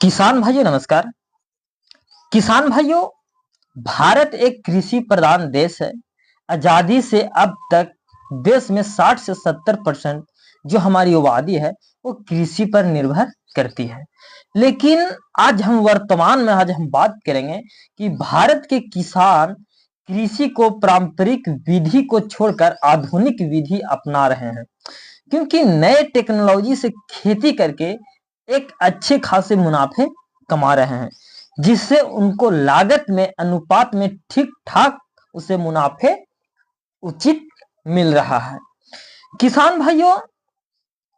किसान भाइयों नमस्कार। किसान भाइयों, भारत एक कृषि प्रधान देश है। आजादी से अब तक देश में 60 से 70% जो हमारी आबादी है वो कृषि पर निर्भर करती है। लेकिन आज हम बात करेंगे कि भारत के किसान कृषि को पारंपरिक विधि को छोड़कर आधुनिक विधि अपना रहे हैं, क्योंकि नए टेक्नोलॉजी से खेती करके एक अच्छे खासे मुनाफे कमा रहे हैं, जिससे उनको लागत में अनुपात में ठीक ठाक उसे मुनाफे उचित मिल रहा है। किसान भाइयों,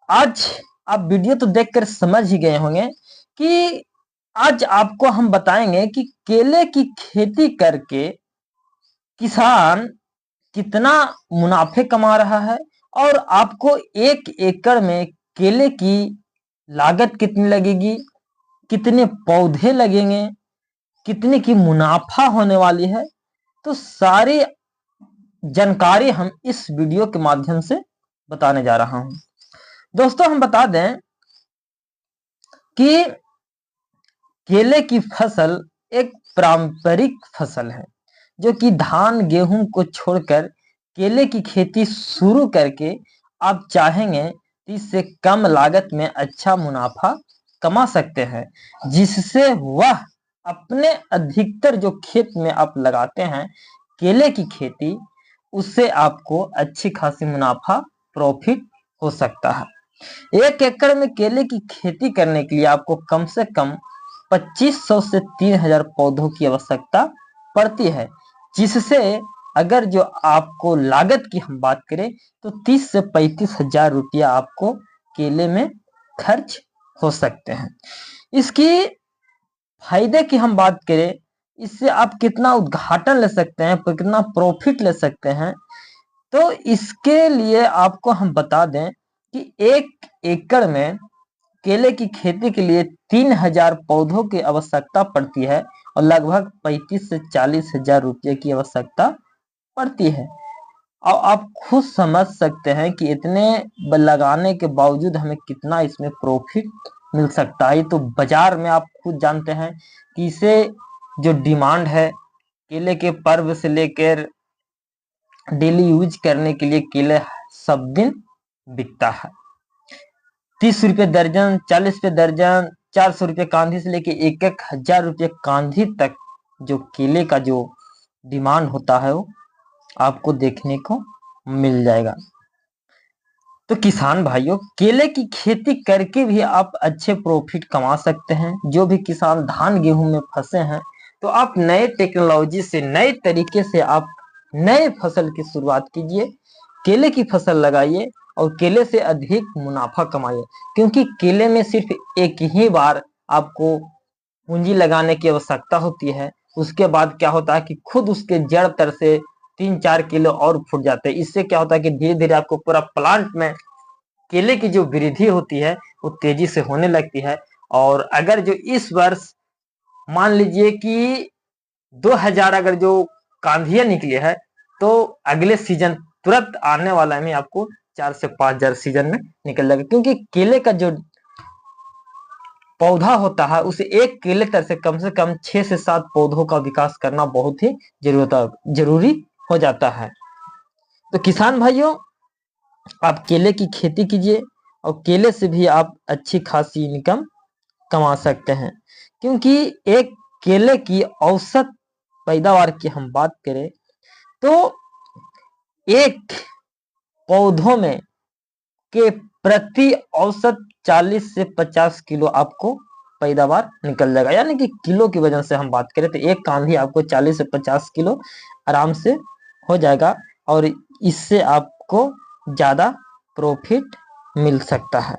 आज आप वीडियो तो देखकर समझ ही गए होंगे कि आज आपको हम बताएंगे कि केले की खेती करके किसान कितना मुनाफे कमा रहा है और आपको 1 एकड़ में केले की लागत कितनी लगेगी, कितने पौधे लगेंगे, कितने की मुनाफा होने वाली है। तो सारी जानकारी हम इस वीडियो के माध्यम से बताने जा रहा हूं। दोस्तों, हम बता दें कि केले की फसल एक पारंपरिक फसल है, जो कि धान गेहूं को छोड़कर केले की खेती शुरू करके आप चाहेंगे तो इससे कम लागत में अच्छा मुनाफा कमा सकते हैं, जिससे वह अपने अधिकतर जो खेत में आप लगाते हैं केले की खेती, उससे आपको अच्छी खासी मुनाफा प्रॉफिट हो सकता है। 1 एकड़ में केले की खेती करने के लिए आपको कम से कम 2500 से 3000 पौधों की आवश्यकता पड़ती है, जिससे अगर जो आपको लागत की हम बात करें तो 30 से 35 हजार रुपया आपको केले में खर्च हो सकते हैं। इसकी फायदे की हम बात करें, इससे आप कितना उद्घाटन ले सकते हैं, कितना प्रॉफिट ले सकते हैं, तो इसके लिए आपको हम बता दें कि 1 एकड़ में केले की खेती के लिए 3000 पौधों की आवश्यकता पड़ती है और लगभग 35 से 40 हजार रुपये की आवश्यकता पड़ती है। और आप खुद समझ सकते हैं कि इतने लगाने के बावजूद हमें कितना इसमें प्रॉफिट मिल सकता है। तो बाजार में आप खुद जानते हैं कि इसे जो डिमांड है, केले के पर्व से लेकर डेली यूज करने के लिए केले सब दिन बिकता है। 30 रुपये दर्जन, 40 रुपये दर्जन, 400 रुपये कांधी से लेके 1-1 हजार रुपये कांधी तक जो केले का जो डिमांड होता है वो आपको देखने को मिल जाएगा। तो किसान भाइयों, केले की खेती करके भी आप अच्छे प्रॉफिट कमा सकते हैं। जो भी किसान धान गेहूं में फंसे हैं, तो आप नए टेक्नोलॉजी से, नए तरीके से आप नए फसल की शुरुआत कीजिए, केले की फसल लगाइए और केले से अधिक मुनाफा कमाइए। क्योंकि केले में सिर्फ एक ही बार आपको पूंजी लगाने की आवश्यकता होती है। उसके बाद क्या होता है कि खुद उसके जड़ तर से 3-4 किलो और फूट जाते हैं। इससे क्या होता है कि धीरे धीरे आपको पूरा प्लांट में केले की जो वृद्धि होती है वो तेजी से होने लगती है। और अगर जो इस वर्ष मान लीजिए कि 2000 अगर जो कांधिया निकली है, तो अगले सीजन तुरंत आने वाला में आपको 4 से 5000 सीजन में निकल जाएगा। क्योंकि केले का जो पौधा होता है उसे एक केले तर से कम 6 से 7 पौधों का विकास करना बहुत ही जरूरी हो जाता है। तो किसान भाइयों, आप केले की खेती कीजिए और केले से भी आप अच्छी खासी इनकम कमा सकते हैं। क्योंकि एक केले की औसत पैदावार की हम बात करें तो एक पौधों में के प्रति औसत 40 से 50 किलो आपको पैदावार निकल जाएगा। यानी कि किलो की वजह से हम बात करें तो एक कांधी आपको 40 से 50 किलो आराम से हो जाएगा और इससे आपको ज्यादा प्रॉफिट मिल सकता है।